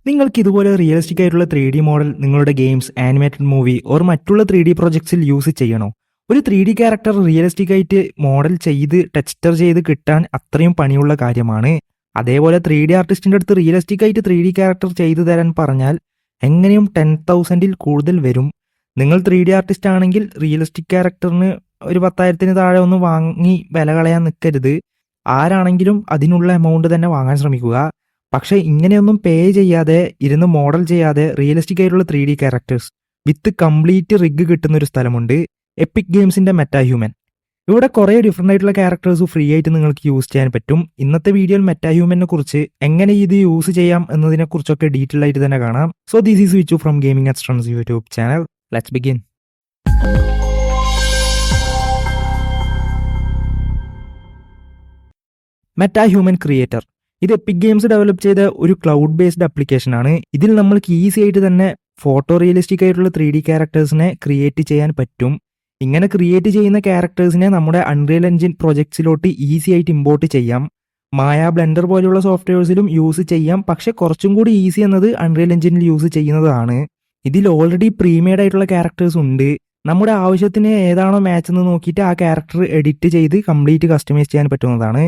നിങ്ങൾക്ക് ഇതുപോലെ റിയലിസ്റ്റിക് ആയിട്ടുള്ള 3D മോഡൽ നിങ്ങളുടെ ഗെയിംസ്, ആനിമേറ്റഡ് മൂവി ഓർ മറ്റുള്ള 3D പ്രൊജക്ട്സിൽ യൂസ് ചെയ്യണോ? ഒരു 3D ക്യാരക്ടർ റിയലിസ്റ്റിക് ആയിട്ട് മോഡൽ ചെയ്ത് ടെക്സ്ചർ ചെയ്ത് കിട്ടാൻ അത്രയും പണിയുള്ള കാര്യമാണ്. അതേപോലെ 3D ആർട്ടിസ്റ്റിന്റെ അടുത്ത് റിയലിസ്റ്റിക് ആയിട്ട് 3D ക്യാരക്ടർ ചെയ്തു തരാൻ പറഞ്ഞാൽ എങ്ങനെയും 10,000-ൽ കൂടുതൽ വരും. നിങ്ങൾ 3D ആർട്ടിസ്റ്റ് ആണെങ്കിൽ റിയലിസ്റ്റിക് ക്യാരക്ടറിന് ഒരു 10,000-ന് താഴെ ഒന്നും വാങ്ങി വില കളയാൻ നിൽക്കരുത്. ആരാണെങ്കിലും അതിനുള്ള എമൗണ്ട് തന്നെ വാങ്ങാൻ ശ്രമിക്കുക. പക്ഷേ ഇങ്ങനെയൊന്നും പേ ചെയ്യാതെ ഇരുന്ന് മോഡൽ ചെയ്യാതെ റിയലിസ്റ്റിക് ആയിട്ടുള്ള 3D characters with complete rig കിട്ടുന്ന ഒരു സ്ഥലമുണ്ട്, എപ്പിക് ഗെയിംസിന്റെ മെറ്റാഹ്യൂമൻ. ഇവിടെ കുറേ ഡിഫറെൻ്റ് ആയിട്ടുള്ള ക്യാരക്ടേഴ്സ് ഫ്രീ ആയിട്ട് നിങ്ങൾക്ക് യൂസ് ചെയ്യാൻ പറ്റും. ഇന്നത്തെ വീഡിയോയിൽ മെറ്റാഹ്യൂമനെ കുറിച്ച് എങ്ങനെ ഇത് യൂസ് ചെയ്യാം എന്നതിനെ കുറിച്ചൊക്കെ ഡീറ്റെയിൽ ആയിട്ട് തന്നെ കാണാം. So this is Vichu from gaming Extrance YouTube channel. Let's begin. MetaHuman Creator ഇത് എപ്പിക് ഗെയിംസ് ഡെവലപ്പ് ചെയ്ത ഒരു ക്ലൗഡ് ബേസ്ഡ് ആപ്ലിക്കേഷൻ ആണ്. ഇതിൽ നമ്മൾക്ക് ഈസി ആയിട്ട് തന്നെ ഫോട്ടോ റിയലിസ്റ്റിക് ആയിട്ടുള്ള 3D ക്യാരക്ടേഴ്സിനെ ക്രിയേറ്റ് ചെയ്യാൻ പറ്റും. ഇങ്ങനെ ക്രിയേറ്റ് ചെയ്യുന്ന ക്യാരക്ടേഴ്സിനെ നമ്മുടെ അൺറിയൽ എഞ്ചിൻ പ്രൊജക്ട്സിലോട്ട് ഈസി ആയിട്ട് ഇമ്പോർട്ട് ചെയ്യാം. മായ, ബ്ലെൻഡർ പോലെയുള്ള സോഫ്റ്റ്വെയർസിലും യൂസ് ചെയ്യാം. പക്ഷെ കുറച്ചും കൂടി ഈസി എന്നത് അൺറിയൽ എഞ്ചിനിൽ യൂസ് ചെയ്യുന്നതാണ്. ഇതിൽ ഓൾറെഡി പ്രീമെയ്ഡ് ആയിട്ടുള്ള ക്യാരക്ടേഴ്സ് ഉണ്ട്. നമ്മുടെ ആവശ്യത്തിന് ഏതാണോ മാച്ച് എന്ന് നോക്കിയിട്ട് ആ ക്യാരക്ടർ എഡിറ്റ് ചെയ്ത് കംപ്ലീറ്റ് കസ്റ്റമൈസ് ചെയ്യാൻ പറ്റുന്നതാണ്.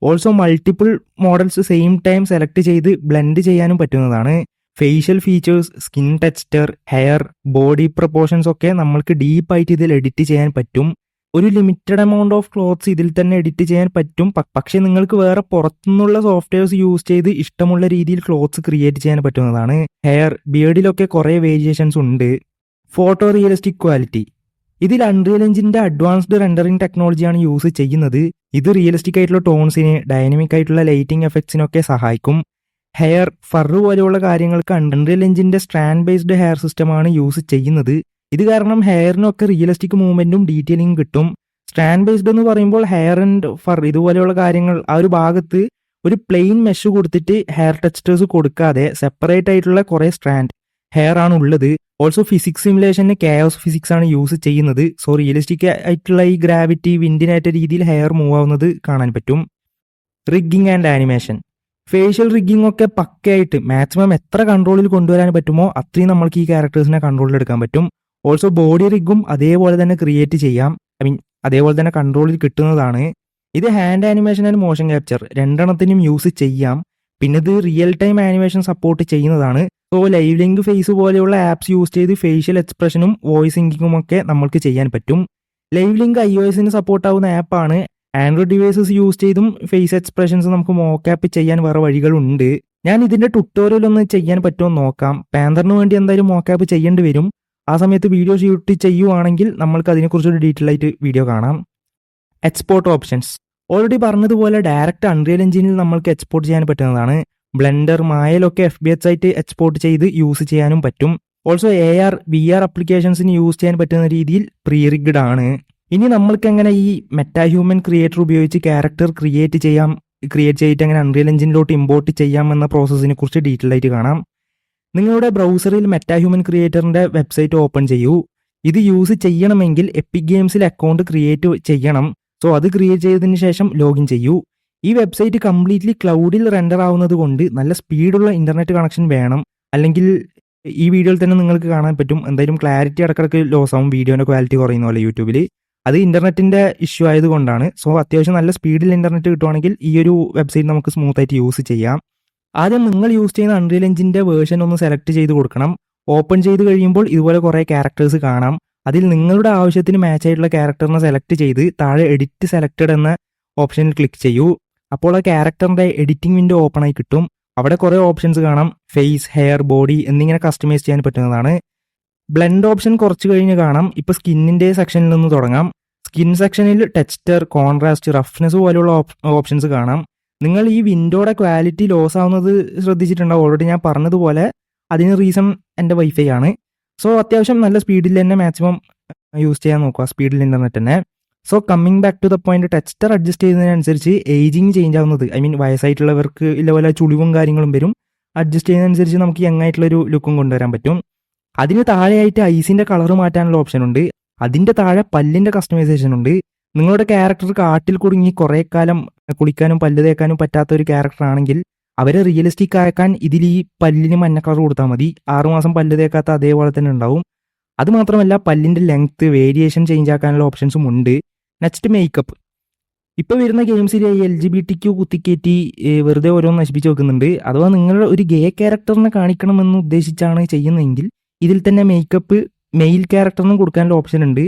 Also multiple models same time select ചെയ്ത് ബ്ലെൻഡ് ചെയ്യാനും പറ്റുന്നതാണ്. Facial features, skin texture, hair, body proportions ഒക്കെ നമ്മൾക്ക് ഡീപ്പായിട്ട് ഇതിൽ എഡിറ്റ് ചെയ്യാൻ പറ്റും. ഒരു ലിമിറ്റഡ് എമൗണ്ട് ഓഫ് ക്ലോത്ത്സ് ഇതിൽ തന്നെ എഡിറ്റ് ചെയ്യാൻ പറ്റും. പക്ഷേ നിങ്ങൾക്ക് വേറെ പുറത്തുനിന്നുള്ള സോഫ്റ്റ്വെയർസ് യൂസ് ചെയ്ത് ഇഷ്ടമുള്ള രീതിയിൽ ക്ലോത്ത്സ് ക്രിയേറ്റ് ചെയ്യാൻ പറ്റുന്നതാണ്. ഹെയർ, ബിയർഡിലൊക്കെ കുറേ വേരിയേഷൻസ് ഉണ്ട്. ഫോട്ടോ റിയലിസ്റ്റിക് ക്വാളിറ്റി ഇതിൽ അൺറിയൽ എഞ്ചിന്റെ അഡ്വാൻസ്ഡ് റെൻഡറിംഗ് ടെക്നോളജിയാണ് യൂസ് ചെയ്യുന്നത്. ഇത് റിയലിസ്റ്റിക് ആയിട്ടുള്ള ടോൺസിന്, ഡൈനാമിക് ആയിട്ടുള്ള ലൈറ്റിംഗ് എഫക്ട്സിനൊക്കെ സഹായിക്കും. ഹെയർ, ഫർ പോലെയുള്ള കാര്യങ്ങൾക്ക് അൺറിയൽ എഞ്ചിന്റെ സ്ട്രാൻഡ് ബേസ്ഡ് ഹെയർ സിസ്റ്റമാണ് യൂസ് ചെയ്യുന്നത്. ഇത് കാരണം ഹെയറിനൊക്കെ റിയലിസ്റ്റിക് മൂവ്മെന്റും ഡീറ്റെയിലിംഗും കിട്ടും. സ്ട്രാൻഡ് ബേസ്ഡ് എന്ന് പറയുമ്പോൾ ഹെയർ ആൻഡ് ഫർ ഇതുപോലെയുള്ള കാര്യങ്ങൾ ആ ഒരു ഭാഗത്ത് ഒരു പ്ലെയിൻ മെഷ് കൊടുത്തിട്ട് ഹെയർ ടെക്സ്ചേഴ്സ് കൊടുക്കാതെ സെപ്പറേറ്റ് ആയിട്ടുള്ള കുറേ സ്ട്രാൻഡ് ഹെയർ ആണ് ഉള്ളത്. ഓൾസോ ഫിസിക്സ് സിമുലേഷന് കെയോസ് ഫിസിക്സ് ആണ് യൂസ് ചെയ്യുന്നത്. സോ റിയലിസ്റ്റിക് ആയിട്ടുള്ള ഈ ഗ്രാവിറ്റി, വിൻഡിനേറ്റ രീതിയിൽ ഹെയർ മൂവ് ആവുന്നത് കാണാൻ പറ്റും. Rigging and animation facial rigging ഒക്കെ പക്കയായിട്ട് മാക്സിമം എത്ര കൺട്രോളിൽ കൊണ്ടുവരാൻ പറ്റുമോ അത്രയും നമ്മൾക്ക് ഈ ക്യാരക്ടേഴ്സിനെ കൺട്രോളിൽ എടുക്കാൻ പറ്റും. ഓൾസോ ബോഡി റിഗും അതേപോലെ തന്നെ ക്രിയേറ്റ് ചെയ്യാം. അതേപോലെ തന്നെ കൺട്രോളിൽ കിട്ടുന്നതാണ്. ഇത് hand animation and motion capture രണ്ടെണ്ണത്തിനും യൂസ് ചെയ്യാം. പിന്നെ ഇത് റിയൽ ടൈം ആനിമേഷൻ സപ്പോർട്ട് ചെയ്യുന്നതാണ്. സോ ലൈവ് ലിങ്ക് ഫേസ് പോലെയുള്ള ആപ്സ് യൂസ് ചെയ്ത് ഫേഷ്യൽ എക്സ്പ്രഷനും വോയിസ് സിങ്കിങ്ങും ഒക്കെ നമ്മൾക്ക് ചെയ്യാൻ പറ്റും. ലൈവ് ലിങ്ക് iOS-ന് സപ്പോർട്ട് ആവുന്ന ആപ്പാണ്. ആൻഡ്രോയിഡ് ഡിവൈസസ് യൂസ് ചെയ്തും ഫേസ് എക്സ്പ്രഷൻസ് നമുക്ക് മോക്കാപ്പ് ചെയ്യാൻ വേറെ വഴികളുണ്ട്. ഞാൻ ഇതിന്റെ ട്യൂട്ടോറിയൽ ഒന്ന് ചെയ്യാൻ പറ്റുമോ നോക്കാം. പാന്തറിന് വേണ്ടി എന്തായാലും മോക്കാപ്പ് ചെയ്യേണ്ടി വരും. ആ സമയത്ത് വീഡിയോ ഷൂട്ട് ചെയ്യുവാണെങ്കിൽ നമ്മൾക്ക് അതിനെക്കുറിച്ചൊരു ഡീറ്റെയിൽ ആയിട്ട് വീഡിയോ കാണാം. എക്സ്പോർട്ട് ഓപ്ഷൻസ് ഓൾറെഡി പറഞ്ഞതുപോലെ ഡയറക്റ്റ് അൺറിയൽ എഞ്ചിനിൽ നമ്മൾക്ക് എക്സ്പോർട്ട് ചെയ്യാൻ പറ്റുന്നതാണ്. ബ്ലെൻഡർ, മായയിലൊക്കെ FBX ആയിട്ട് എക്സ്പോർട്ട് ചെയ്ത് യൂസ് ചെയ്യാനും പറ്റും. ഓൾസോ AR, VR ആപ്ലിക്കേഷൻസിന് യൂസ് ചെയ്യാൻ പറ്റുന്ന രീതിയിൽ പ്രീ റിഗ്ഡ് ആണ്. ഇനി നമ്മൾക്ക് എങ്ങനെ ഈ മെറ്റാഹ്യൂമൻ ക്രിയേറ്റർ ഉപയോഗിച്ച് ക്യാരക്ടർ ക്രിയേറ്റ് ചെയ്തിട്ട് എങ്ങനെ അൺറിയൽ എഞ്ചിനിലോട്ട് ഇമ്പോർട്ട് ചെയ്യാം എന്ന പ്രോസസ്സിനെ കുറിച്ച് ഡീറ്റെയിൽ ആയിട്ട് കാണാം. നിങ്ങളുടെ ബ്രൗസറിൽ മെറ്റാഹ്യൂമൻ ക്രിയേറ്ററിന്റെ വെബ്സൈറ്റ് ഓപ്പൺ ചെയ്യൂ. ഇത് യൂസ് ചെയ്യണമെങ്കിൽ എപ്പിക് ഗെയിംസിൽ അക്കൗണ്ട് ക്രിയേറ്റ് ചെയ്യണം. സോ അത് ക്രിയേറ്റ് ചെയ്തതിന് ശേഷം ലോഗിൻ ചെയ്യൂ. ഈ വെബ്സൈറ്റ് കംപ്ലീറ്റ്ലി ക്ലൗഡിൽ റെൻഡർ ആവുന്നത് കൊണ്ട് നല്ല സ്പീഡുള്ള ഇന്റർനെറ്റ് കണക്ഷൻ വേണം. അല്ലെങ്കിൽ ഈ വീഡിയോയിൽ തന്നെ നിങ്ങൾക്ക് കാണാൻ പറ്റും എന്തായാലും ക്ലാരിറ്റി ഇടക്കിടക്ക് ലോസ് ആവും, വീഡിയോന്റെ ക്വാളിറ്റി കുറയുന്ന പോലെ യൂട്യൂബിൽ. അത് ഇന്റർനെറ്റിന്റെ ഇഷ്യൂ ആയതുകൊണ്ടാണ്. സോ അത്യാവശ്യം നല്ല സ്പീഡിൽ ഇന്റർനെറ്റ് കിട്ടുവാണെങ്കിൽ ഈ ഒരു വെബ്സൈറ്റ് നമുക്ക് സ്മൂത്ത് ആയിട്ട് യൂസ് ചെയ്യാം. ആദ്യം നിങ്ങൾ യൂസ് ചെയ്യുന്ന അൺറിയൽ എഞ്ചിന്റെ വേർഷൻ ഒന്ന് സെലക്ട് ചെയ്ത് കൊടുക്കണം. ഓപ്പൺ ചെയ്ത് കഴിയുമ്പോൾ ഇതുപോലെ കുറേ ക്യാരക്ടേഴ്സ് കാണാം. അതിൽ നിങ്ങളുടെ ആവശ്യത്തിന് മാച്ച് ആയിട്ടുള്ള ക്യാരക്ടറിനെ സെലക്ട് ചെയ്ത് താഴെ എഡിറ്റ് സെലക്റ്റഡ് എന്ന ഓപ്ഷനിൽ ക്ലിക്ക് ചെയ്യൂ. അപ്പോൾ ആ ക്യാരക്ടറിന്റെ എഡിറ്റിംഗ് വിൻഡോ ഓപ്പൺ ആയി കിട്ടും. അവിടെ കുറേ ഓപ്ഷൻസ് കാണാം. ഫേസ്, ഹെയർ, ബോഡി എന്നിങ്ങനെ കസ്റ്റമൈസ് ചെയ്യാൻ പറ്റുന്നതാണ്. ബ്ലെൻഡ് ഓപ്ഷൻ കുറച്ച് കഴിഞ്ഞ് കാണാം. ഇപ്പോൾ സ്കിന്നിന്റെ സെക്ഷനിൽ നിന്ന് തുടങ്ങാം. സ്കിൻ സെക്ഷനിൽ ടെക്സ്ചർ, കോൺട്രാസ്റ്റ്, റഫ്നെസ് പോലെയുള്ള ഓപ്ഷൻസ് കാണാം. നിങ്ങൾ ഈ വിൻഡോയുടെ ക്വാളിറ്റി ലോസ് ആവുന്നത് ശ്രദ്ധിച്ചിട്ടുണ്ടാവും. ഓൾറെഡി ഞാൻ പറഞ്ഞതുപോലെ അതിന് റീസൺ എൻ്റെ വൈഫൈ ആണ്. സോ അത്യാവശ്യം നല്ല സ്പീഡിൽ തന്നെ മാക്സിമം യൂസ് ചെയ്യാൻ നോക്കുക, സ്പീഡിൽ ഇന്റർനെറ്റ് തന്നെ. So coming back to the point, texture adjust ചെയ്യുന്നതിനനുസരിച്ച് ഏജിങ് ചേഞ്ച് ആവുന്നത്, വയസ്സായിട്ടുള്ളവർക്ക് ഇതുപോലെ ചുളിവും കാര്യങ്ങളും വരും. അഡ്ജസ്റ്റ് ചെയ്യുന്നതനുസരിച്ച് നമുക്ക് യങ് ആയിട്ടുള്ളൊരു ലുക്കും കൊണ്ടുവരാൻ പറ്റും. അതിന് താഴെയായിട്ട് ഐസിന്റെ കളർ മാറ്റാനുള്ള ഓപ്ഷൻ ഉണ്ട്. അതിന്റെ താഴെ പല്ലിന്റെ കസ്റ്റമൈസേഷൻ ഉണ്ട്. നിങ്ങളുടെ ക്യാരക്ടർ കാട്ടിൽ കുടുങ്ങി കുറേ കാലം കുളിക്കാനും പല്ല് തേക്കാനും പറ്റാത്ത ഒരു ക്യാരക്ടർ ആണെങ്കിൽ അവരെ റിയലിസ്റ്റിക് ആക്കാൻ ഇതിൽ ഈ പല്ലിന് മഞ്ഞ കളർ കൊടുത്താൽ മതി. 6 മാസം പല്ല് തേക്കാത്ത അതേപോലെ തന്നെ ഉണ്ടാവും. അത് മാത്രമല്ല പല്ലിൻ്റെ ലെങ്ത്ത് വേരിയേഷൻ ചേഞ്ച് ആക്കാനുള്ള ഓപ്ഷൻസും ഉണ്ട്. Next makeup. ഇപ്പോൾ വരുന്ന ഗെയിംസിൽ LGBTQ കുത്തിക്കയറ്റി വെറുതെ ഓരോന്ന് നശിപ്പിച്ച് വെക്കുന്നുണ്ട്. അഥവാ നിങ്ങൾ ഒരു ഗേ ക്യാരക്ടറിനെ കാണിക്കണമെന്ന് ഉദ്ദേശിച്ചാണ് ചെയ്യുന്നതെങ്കിൽ ഇതിൽ തന്നെ മേക്കപ്പ് മെയിൽ ക്യാരക്ടറിനും കൊടുക്കാനുള്ള ഓപ്ഷൻ ഉണ്ട്.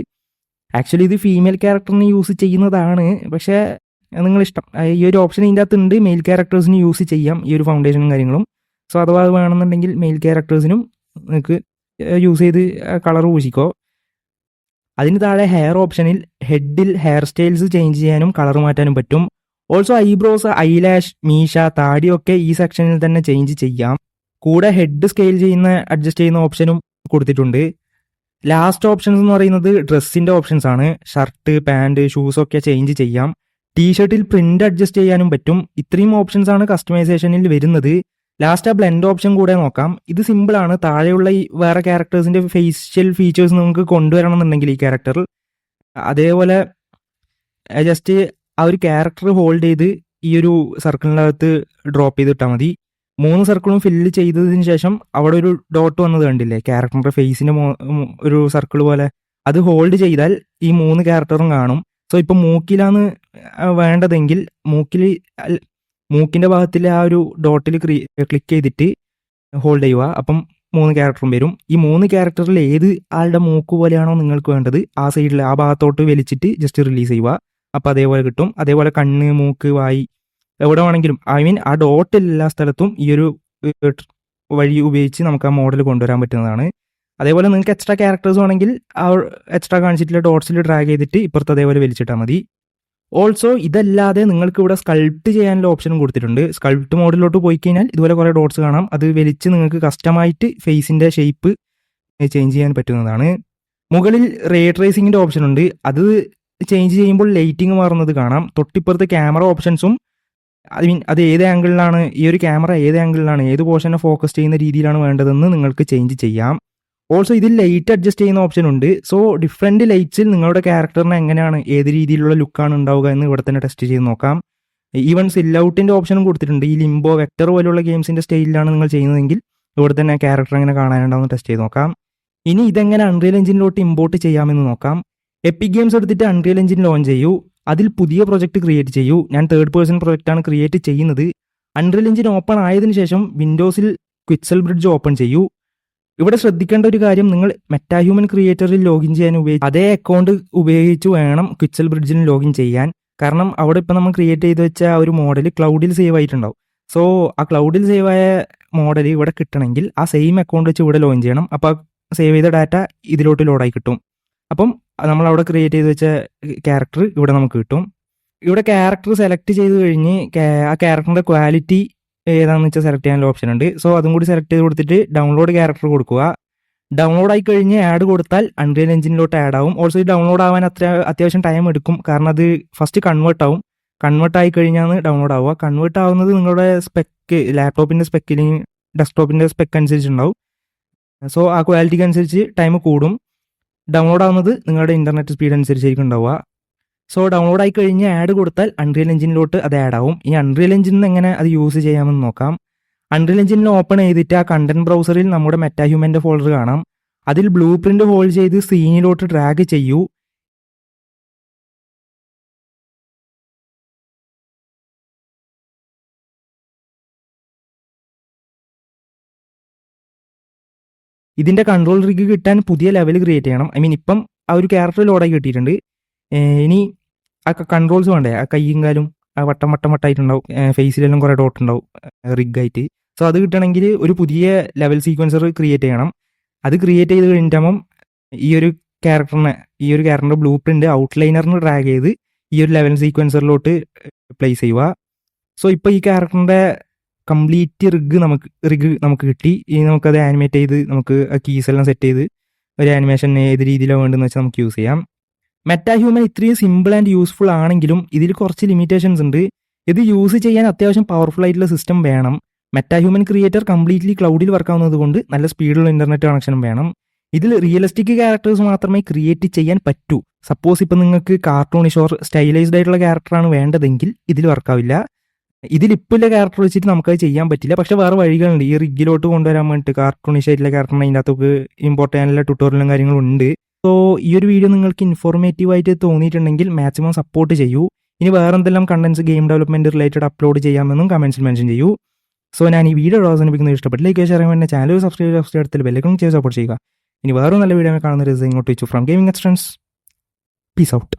ആക്ച്വലി ഇത് ഫീമെയിൽ ക്യാരക്ടറിന് യൂസ് ചെയ്യുന്നതാണ്, പക്ഷേ നിങ്ങളിഷ്ടം. ഈ ഒരു ഓപ്ഷൻ ഇതിൻ്റെ അകത്തുണ്ട്. മെയിൽ ക്യാരക്ടേഴ്സിന് യൂസ് ചെയ്യാം ഈ ഒരു ഫൗണ്ടേഷനും കാര്യങ്ങളും. സോ അഥവാ അത് വേണമെന്നുണ്ടെങ്കിൽ മെയിൽ ക്യാരക്ടേഴ്സിനും നിങ്ങൾക്ക് യൂസ് ചെയ്ത് കളർ പൂശിക്കോ. അതിന് താഴെ ഹെയർ ഓപ്ഷനിൽ ഹെഡിൽ ഹെയർ സ്റ്റൈൽസ് ചേഞ്ച് ചെയ്യാനും കളർ മാറ്റാനും പറ്റും. ഓൾസോ ഐബ്രോസ്, ഐലാഷ്, മീശ, താടിയൊക്കെ ഈ സെക്ഷനിൽ തന്നെ ചേഞ്ച് ചെയ്യാം. കൂടെ ഹെഡ് സ്കെയിൽ ചെയ്യുന്ന അഡ്ജസ്റ്റ് ചെയ്യുന്ന ഓപ്ഷനും കൊടുത്തിട്ടുണ്ട്. ലാസ്റ്റ് ഓപ്ഷൻസ് എന്ന് പറയുന്നത് ഡ്രസ്സിൻ്റെ ഓപ്ഷൻസ് ആണ്. ഷർട്ട്, പാൻറ്, ഷൂസൊക്കെ ചേഞ്ച് ചെയ്യാം. ടീഷർട്ടിൽ പ്രിന്റ് അഡ്ജസ്റ്റ് ചെയ്യാനും പറ്റും. ഇത്രയും ഓപ്ഷൻസ് ആണ് കസ്റ്റമൈസേഷനിൽ വരുന്നത്. ലാസ്റ്റ് ആ ബ്ലെൻഡ് ഓപ്ഷൻ കൂടെ നോക്കാം. ഇത് സിമ്പിളാണ്. താഴെയുള്ള ഈ വേറെ ക്യാരക്ടേഴ്സിൻ്റെ ഫേഷ്യൽ ഫീച്ചേഴ്സ് നിങ്ങൾക്ക് കൊണ്ടുവരണം എന്നുണ്ടെങ്കിൽ ഈ ക്യാരക്ടറിൽ അതേപോലെ ജസ്റ്റ് ആ ഒരു ക്യാരക്ടർ ഹോൾഡ് ചെയ്ത് ഈ ഒരു സർക്കിളിനകത്ത് ഡ്രോപ്പ് ചെയ്തിട്ടാൽ മതി. 3 സർക്കിളും ഫില്ല് ചെയ്തതിന് ശേഷം അവിടെ ഒരു ഡോട്ട് വന്നത് കണ്ടില്ലേ, ക്യാരക്ടറിൻ്റെ ഫേസിൻ്റെ ഒരു സർക്കിൾ പോലെ. അത് ഹോൾഡ് ചെയ്താൽ ഈ 3 ക്യാരക്ടറും കാണും. സോ ഇപ്പം മൂക്കിലാണ് വേണ്ടതെങ്കിൽ മൂക്കിൻ്റെ ഭാഗത്തിൽ ആ ഒരു ഡോട്ടിൽ ക്ലിക്ക് ചെയ്തിട്ട് ഹോൾഡ് ചെയ്യുക. അപ്പം 3 ക്യാരക്ടറും വരും. ഈ 3 ക്യാരക്ടറിൽ ഏത് ആളുടെ മൂക്ക് പോലെയാണോ നിങ്ങൾക്ക് വേണ്ടത് ആ സൈഡിൽ ആ ഭാഗത്തോട്ട് വലിച്ചിട്ട് ജസ്റ്റ് റിലീസ് ചെയ്യുക. അപ്പോൾ അതേപോലെ കിട്ടും. അതേപോലെ കണ്ണ്, മൂക്ക്, വായി എവിടെ വേണമെങ്കിലും, ഐ മീൻ ആ ഡോട്ട് എല്ലാ സ്ഥലത്തും ഈ ഒരു വഴി ഉപയോഗിച്ച് നമുക്ക് ആ മോഡൽ കൊണ്ടുവരാൻ പറ്റുന്നതാണ്. അതേപോലെ നിങ്ങൾക്ക് എക്സ്ട്രാ ക്യാരക്ടേഴ്സ് വേണമെങ്കിൽ ആ എക്സ്ട്രാ കാണിച്ചിട്ടുള്ള ഡോട്ട്സിൽ ഡ്രാഗ് ചെയ്തിട്ട് ഇപ്പുറത്ത് അതേപോലെ വലിച്ചിട്ടാൽ മതി. ഓൾസോ ഇതല്ലാതെ നിങ്ങൾക്ക് ഇവിടെ സ്കൾപ്റ്റ് ചെയ്യാനുള്ള ഓപ്ഷനും കൊടുത്തിട്ടുണ്ട്. സ്കൾപ്റ്റ് മോഡിലോട്ട് പോയി കഴിഞ്ഞാൽ ഇതുപോലെ കുറേ ഡോട്ട്സ് കാണാം. അത് വലിച്ച് നിങ്ങൾക്ക് കസ്റ്റമായിട്ട് ഫേസിൻ്റെ ഷേപ്പ് ചേഞ്ച് ചെയ്യാൻ പറ്റുന്നതാണ്. മുകളിൽ റേ ട്രേസിങ്ങിൻ്റെ ഓപ്ഷൻ ഉണ്ട്. അത് ചേഞ്ച് ചെയ്യുമ്പോൾ ലൈറ്റിംഗ് മാറുന്നത് കാണാം. തൊട്ടിപ്പുറത്ത് ക്യാമറ ഓപ്ഷൻസും, ഐ മീൻ അത് ഏത് ആംഗിളിലാണ്, ഈ ഒരു ക്യാമറ ഏത് ആംഗിളിലാണ്, ഏത് പോർഷനെ ഫോക്കസ് ചെയ്യുന്ന രീതിയിലാണ് വേണ്ടതെന്ന് നിങ്ങൾക്ക് ചേഞ്ച് ചെയ്യാം. ഓൾസോ ഇതിൽ ലൈറ്റ് അഡ്ജസ്റ്റ് ചെയ്യുന്ന ഓപ്ഷൻ ഉണ്ട്. സോ ഡിഫറെൻറ്റ് ലൈറ്റ്സിൽ നിങ്ങളുടെ ക്യാരക്ടറിന് എങ്ങനെയാണ്, ഏത് രീതിയിലുള്ള ലുക്കാണ് ഉണ്ടാവുക എന്ന് ഇവിടെ തന്നെ ടെസ്റ്റ് ചെയ്ത് നോക്കാം. ഈവൻ സിൽ ഔട്ടിൻ്റെ ഓപ്ഷനും കൊടുത്തിട്ടുണ്ട്. ഈ ലിംബോ, വെക്ടർ പോലുള്ള ഗെയിംസിൻ്റെ സ്റ്റൈലിലാണ് നിങ്ങൾ ചെയ്യുന്നതെങ്കിൽ ഇവിടെ തന്നെ ക്യാരക്ടർ എങ്ങനെ കാണാനുണ്ടാവും ടസ്റ്റ് ചെയ്ത് നോക്കാം. ഇനി ഇതെങ്ങനെ അൺറിയൽ എഞ്ചിനിലോട്ട് ഇമ്പോർട്ട് ചെയ്യാമെന്ന് നോക്കാം. എപ്പിക് ഗെയിംസ് എടുത്തിട്ട് അൺറിയൽ എഞ്ചിൻ ലോഞ്ച് ചെയ്യൂ. അതിൽ പുതിയ പ്രൊജക്റ്റ് ക്രിയേറ്റ് ചെയ്യൂ. ഞാൻ 3rd പേഴ്സൺ പ്രൊജക്റ്റാണ് ക്രിയേറ്റ് ചെയ്യുന്നത്. അൺറിയൽ എഞ്ചിൻ ഓപ്പൺ ആയതിനു ശേഷം വിൻഡോസിൽ ക്വിക്സൽ ബ്രിഡ്ജ് ഓപ്പൺ ചെയ്യൂ. ഇവിടെ ശ്രദ്ധിക്കേണ്ട ഒരു കാര്യം, നിങ്ങൾ മെറ്റാഹ്യൂമൻ ക്രിയേറ്ററിൽ ലോഗിൻ ചെയ്യാൻ അതേ അക്കൗണ്ട് ഉപയോഗിച്ച് വേണം ക്വിക്സൽ ബ്രിഡ്ജിൽ ലോഗിൻ ചെയ്യാൻ. കാരണം അവിടെ ഇപ്പം നമ്മൾ ക്രിയേറ്റ് ചെയ്ത് വെച്ച ആ ഒരു മോഡൽ ക്ലൗഡിൽ സേവ് ആയിട്ടുണ്ടാവും. സോ ആ ക്ലൗഡിൽ സേവ് ആയ മോഡൽ ഇവിടെ കിട്ടണമെങ്കിൽ ആ സെയിം അക്കൗണ്ട് വെച്ച് ഇവിടെ ലോഗിൻ ചെയ്യണം. അപ്പോൾ സേവ് ചെയ്ത ഡാറ്റ ഇതിലോട്ട് ലോഡായി കിട്ടും. അപ്പം നമ്മൾ അവിടെ ക്രിയേറ്റ് ചെയ്ത് വെച്ച ക്യാരക്ടർ ഇവിടെ നമുക്ക് കിട്ടും. ഇവിടെ ക്യാരക്ടർ സെലക്ട് ചെയ്ത് കഴിഞ്ഞ് ആ ക്യാരക്ടറിൻ്റെ ക്വാളിറ്റി ഏതാണെന്ന് വെച്ചാൽ സെലക്ട് ചെയ്യാനുള്ള ഓപ്ഷൻ ഉണ്ട്. സോ അതും കൂടി സെലക്ട് ചെയ്ത് കൊടുത്തിട്ട് ഡൗൺലോഡ് ക്യാരക്ടർ കൊടുക്കുക. ഡൗൺലോഡ് ആയി കഴിഞ്ഞ് ആഡ് കൊടുത്താൽ അൺറിയൽ എഞ്ചിനിലോട്ട് ആഡ് ആവും. ഓൾസോ ഈ ഡൗൺലോഡ് ആവാൻ അത്യാവശ്യം ടൈം എടുക്കും. കാരണം അത് ഫസ്റ്റ് കൺവേർട്ട് ആവും. കൺവേർട്ട് ആയി കഴിഞ്ഞാണ് ഡൗൺലോഡ് ആവുക. കൺവേർട്ട് ആവുന്നത് നിങ്ങളുടെ സ്പെക്ക്, ലാപ്ടോപ്പിൻ്റെ സ്പെക്ക് അല്ലെങ്കിൽ ഡെസ്ക്ടോപ്പിൻ്റെ സ്പെക്ക് അനുസരിച്ചുണ്ടാവും. സോ ആ ക്വാളിറ്റിക്ക് അനുസരിച്ച് ടൈം കൂടും. ഡൗൺലോഡ് ആവുന്നത് നിങ്ങളുടെ ഇൻ്റർനെറ്റ് സ്പീഡ് അനുസരിച്ചായിരിക്കും ഉണ്ടാവുക. സോ ഡൗൺലോഡ് ആയി കഴിഞ്ഞ് ആഡ് കൊടുത്താൽ അൺറിയൽ എഞ്ചിനിലോട്ട് അത് ആഡ് ആവും. ഇനി അൺറിയൽ എഞ്ചിനിൽ എങ്ങനെ അത് യൂസ് ചെയ്യാമെന്ന് നോക്കാം. അൺറിയൽ എഞ്ചിനിൽ ഓപ്പൺ ചെയ്തിട്ട് ആ കണ്ടന്റ് ബ്രൗസറിൽ നമ്മുടെ മെറ്റാഹ്യൂമൻ്റെ ഫോൾഡർ കാണാം. അതിൽ ബ്ലൂ പ്രിന്റ് ഹോൾഡ് ചെയ്ത് സീനിലോട്ട് ഡ്രാഗ് ചെയ്യൂ. ഇതിൻ്റെ കൺട്രോൾ റിഗ് കിട്ടാൻ പുതിയ ലെവൽ ക്രിയേറ്റ് ചെയ്യണം. ഐ മീൻ ഇപ്പം ആ ഒരു ക്യാരക്ടർ ലോഡായി കിട്ടിയിട്ടുണ്ട്. ഇനി ആ കൺട്രോൾസ് വേണ്ടേ, ആ കയ്യും കാലും ആ വട്ടമായിട്ടുണ്ടാവും, ഫേസിലെല്ലാം കുറേ ഡോട്ട് ഉണ്ടാവും റിഗായിട്ട്. സോ അത് കിട്ടണമെങ്കിൽ ഒരു പുതിയ ലെവൽ സീക്വൻസർ ക്രിയേറ്റ് ചെയ്യണം. അത് ക്രിയേറ്റ് ചെയ്ത് കഴിഞ്ഞിട്ടാകുമ്പം ഈ ഒരു ക്യാരക്ടറിൻ്റെ ബ്ലൂ പ്രിന്റ് ഔട്ട്ലൈനറിന് ഡ്രാഗ് ചെയ്ത് ഈ ഒരു ലെവൽ സീക്വൻസറിലോട്ട് പ്ലേസ് ചെയ്യുക. സോ ഇപ്പോൾ ഈ ക്യാരക്ടറിൻ്റെ കംപ്ലീറ്റ് റിഗ് നമുക്ക് കിട്ടി. ഇനി നമുക്കത് ആനിമേറ്റ് ചെയ്ത് നമുക്ക് ആ കീസ് എല്ലാം സെറ്റ് ചെയ്ത് ഒരു ആനിമേഷൻ ഏത് രീതിയിലാണ് വേണ്ടതെന്ന് വെച്ചാൽ നമുക്ക് യൂസ് ചെയ്യാം. മെറ്റാഹ്യൂമൻ ഇത്രയും സിമ്പിൾ ആൻഡ് യൂസ്ഫുൾ ആണെങ്കിലും ഇതിൽ കുറച്ച് ലിമിറ്റേഷൻസ് ഉണ്ട്. ഇത് യൂസ് ചെയ്യാൻ അത്യാവശ്യം പവർഫുൾ ആയിട്ടുള്ള സിസ്റ്റം വേണം. മെറ്റാഹ്യൂമൻ ക്രിയേറ്റർ കംപ്ലീറ്റ്ലി ക്ലൗഡിൽ വർക്ക് ആവുന്നത് കൊണ്ട് നല്ല സ്പീഡുള്ള ഇന്റർനെറ്റ് കണക്ഷനും വേണം. ഇതിൽ റിയലിസ്റ്റിക് ക്യാരക്ടേഴ്സ് മാത്രമേ ക്രിയേറ്റ് ചെയ്യാൻ പറ്റൂ. സപ്പോസ് ഇപ്പം നിങ്ങൾക്ക് കാർട്ടൂണിഷ് ഓർ സ്റ്റൈലൈസ്ഡ് ആയിട്ടുള്ള ക്യാരക്ടറാണ് വേണ്ടതെങ്കിൽ ഇതിൽ വർക്കാവില്ല. ഇതിലിപ്പില്ല ക്യാരക്ടർ വെച്ചിട്ട് നമുക്കത് ചെയ്യാൻ പറ്റില്ല. പക്ഷേ വേറെ വഴികളുണ്ട്. ഈ റിഗിലോട്ട് കൊണ്ടുവരാൻ വേണ്ടിയിട്ട് കാർട്ടൂണിഷ് ആയിട്ടുള്ള ക്യാരക്ടറിനെ അതിൻ്റെ അകത്തൊക്കെ ഇമ്പോർട്ട് ചെയ്യാനുള്ള ട്യൂട്ടോറിയലും കാര്യങ്ങളും ഉണ്ട്. സോ ഈ ഒരു വീഡിയോ നിങ്ങൾക്ക് ഇൻഫോർമേറ്റീവ് ആയിട്ട് തോന്നിയിട്ടുണ്ടെങ്കിൽ മാക്സിമം സപ്പോർട്ട് ചെയ്യൂ. ഇനി വേറെ എന്തെല്ലാം contents game development related upload ചെയ്യാമെന്നും കമന്റ്സിൽ മെൻഷൻ ചെയ്യൂ. സോ ഞാൻ ഈ വീഡിയോ അവസാനിപ്പിക്കുന്നത് ഇഷ്ടപ്പെട്ടില്ല. ലൈക്ക് ഷെയർ ചെയ്യാൻ വേണ്ടി ചാനൽ സബ്സ്ക്രൈബ് എടുത്ത് ബെല്ലൈക്കൺ ചെയ്ത് സപ്പോർട്ട് ചെയ്യുക. ഇനി വേറെ നല്ല വീഡിയോ കാണുന്ന ഇങ്ങോട്ട് വെച്ചു from gaming extends. Peace out.